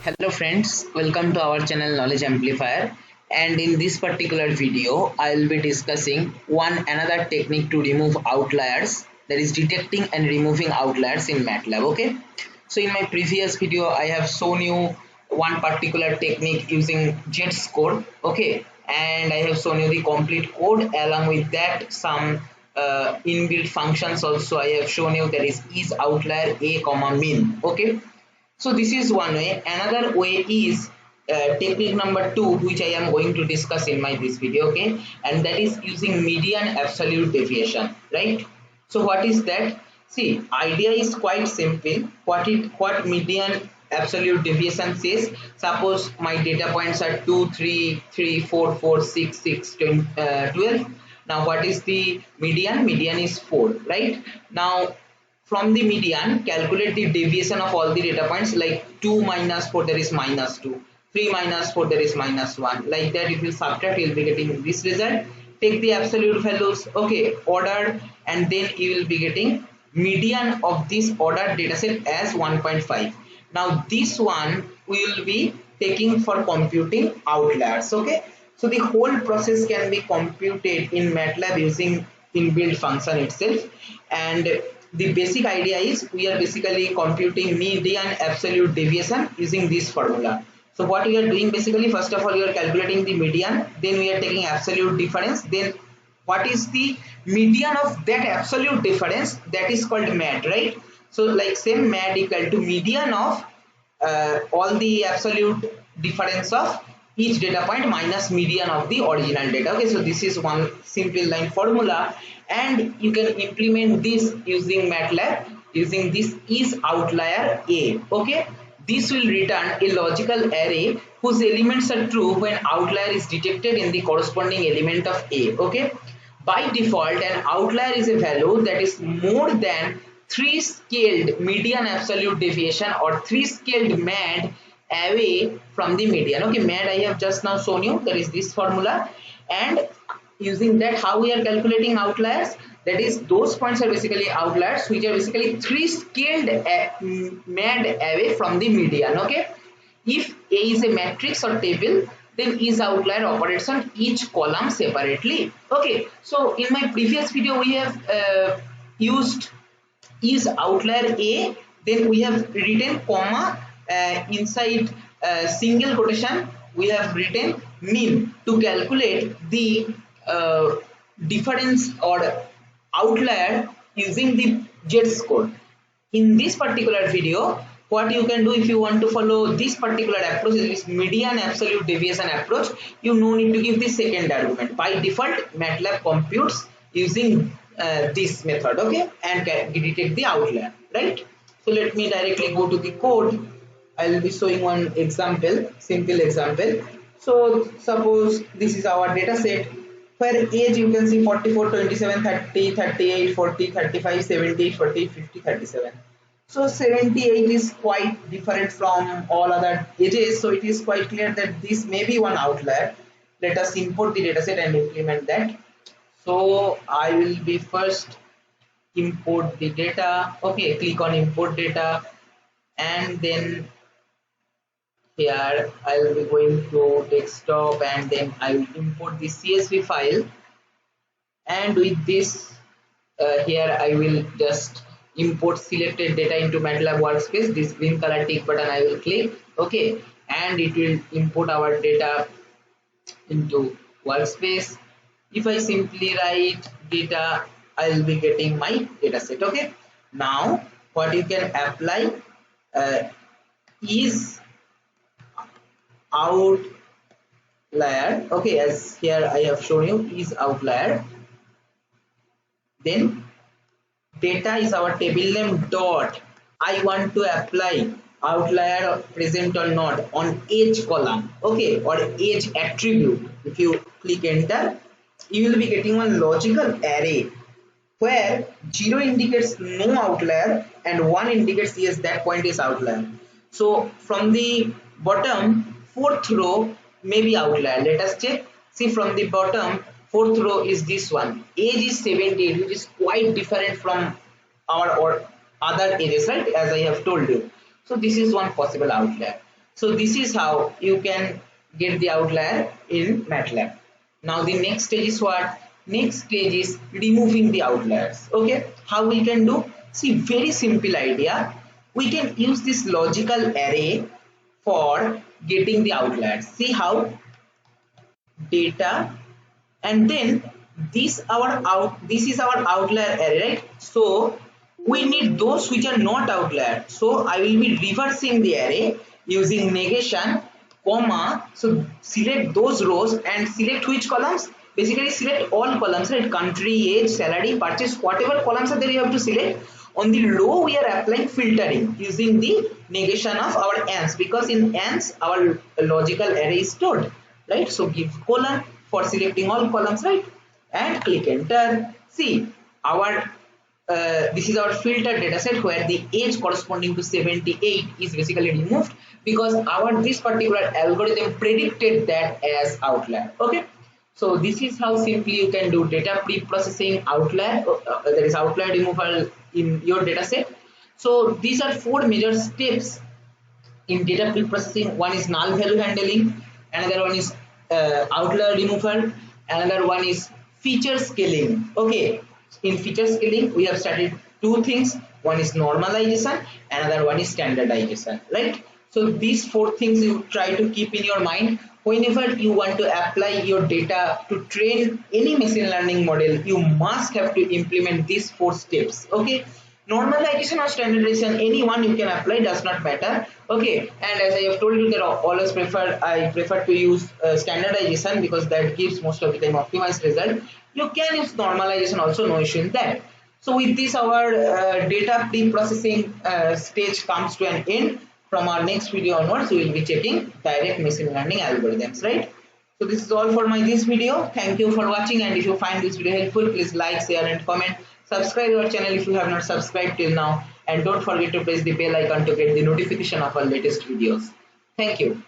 Hello friends, welcome to our channel Knowledge Amplifier, and in this particular video I will be discussing another technique to remove outliers, that is detecting and removing outliers in MATLAB. Okay, so in my previous video I have shown you one particular technique using Z-score. Okay, and I have shown you the complete code. Along with that, some inbuilt functions also I have shown you, that is outlier a comma min. Okay, so this is one way. Another way is technique number 2, which I am going to discuss in my this video. Okay, and that is using median absolute deviation, right? So what is that? See, idea is quite simple. What median absolute deviation says? Suppose my data points are 2, 3, 3, 4, 4, 6, 6, 12. Now what is the median? Median is 4, right? Now from the median, calculate the deviation of all the data points, like 2 minus 4, there is minus 2, 3 minus 4, there is minus 1. Like that, if you subtract, you will be getting this result. Take the absolute values, okay, order, and then you will be getting median of this ordered data set as 1.5. Now this one we will be taking for computing outliers. Okay, so the whole process can be computed in MATLAB using inbuilt function itself, and the basic idea is we are basically computing median absolute deviation using this formula. So what we are doing, basically, first of all we are calculating the median, then we are taking absolute difference, then what is the median of that absolute difference, that is called MAD, right? So like same MAD equal to median of all the absolute difference of each data point minus median of the original data. Okay, so this is one simple line formula, and you can implement this using MATLAB using this is outlier A. Okay, this will return a logical array whose elements are true when outlier is detected in the corresponding element of A. Okay, by default an outlier is a value that is more than 3 scaled median absolute deviation or 3 scaled MAD away from the median. Okay, MAD I have just now shown you, that is this formula, and using that how we are calculating outliers, that is those points are basically outliers which are basically 3 scaled MAD away from the median. Okay, if A is a matrix or table, then is outlier operates on each column separately. Okay, so in my previous video we have used is outlier A, then we have written comma, inside single quotation we have written min to calculate the difference or outlier using the Z-score. In this particular video, what you can do if you want to follow this particular approach, is median absolute deviation approach, you no need to give the second argument. By default MATLAB computes using this method, okay, and can detect the outlier, right? So let me directly go to the code. I will be showing one example, simple example. So suppose this is our data set where age you can see 44, 27, 30, 38, 40, 35, 70, 40, 50, 37. So 78 is quite different from all other ages, so it is quite clear that this may be one outlier. Let us import the dataset and implement that. So I will be first import the data. Okay, click on import data, and then here I will be going to desktop, and then I will import the CSV file, and with this here I will just import selected data into MATLAB workspace. This green color tick button I will click, okay, and it will import our data into workspace. If I simply write data, I will be getting my data set. Okay, now what you can apply is outlier. Okay, as here I have shown you is outlier, then data is our table name dot I want to apply outlier present or not on age column, okay, or age attribute. If you click enter, you will be getting one logical array where 0 indicates no outlier and 1 indicates yes, that point is outlier. So from the bottom, fourth row may be outlier. Let us check. See, from the bottom, fourth row is this one. Age is 78, which is quite different from our or other ages, right? As I have told you. So this is one possible outlier. So this is how you can get the outlier in MATLAB. Now the next stage is what? Next stage is removing the outliers. Okay, how we can do? See, very simple idea. We can use this logical array for getting the outliers. See how? Data, and then this is our outlier array, right? So we need those which are not outlier, so I will be reversing the array using negation, comma. So select those rows and select which columns, basically select all columns, right? Country, age, salary, purchase, whatever columns are there you have to select. On the row we are applying filtering using the negation of our ands, because in ands our logical array is stored, right? So give colon for selecting all columns, right? And click enter. See, our this is our filter data set where the age corresponding to 78 is basically removed, because our this particular algorithm predicted that as outlier. Okay, so this is how simply you can do data pre-processing, outlier, that is outlier removal in your data set. So these are four major steps in data pre-processing. One is null value handling, another one is outlier removal, another one is feature scaling. Okay, in feature scaling we have studied two things. One is normalization, another one is standardization, right? So these four things you try to keep in your mind whenever you want to apply your data to train any machine learning model. You must have to implement these four steps. Okay, normalization or standardization, any one you can apply, does not matter. Okay, and as I have told you that I prefer to use standardization, because that gives most of the time optimized result. You can use normalization also, no issue in that. So with this our data pre-processing stage comes to an end. From our next video onwards we will be checking direct machine learning algorithms, right? So this is all for my this video. Thank you for watching, and if you find this video helpful, please like, share and comment. Subscribe our channel if you have not subscribed till now, and don't forget to press the bell icon to get the notification of our latest videos. Thank you.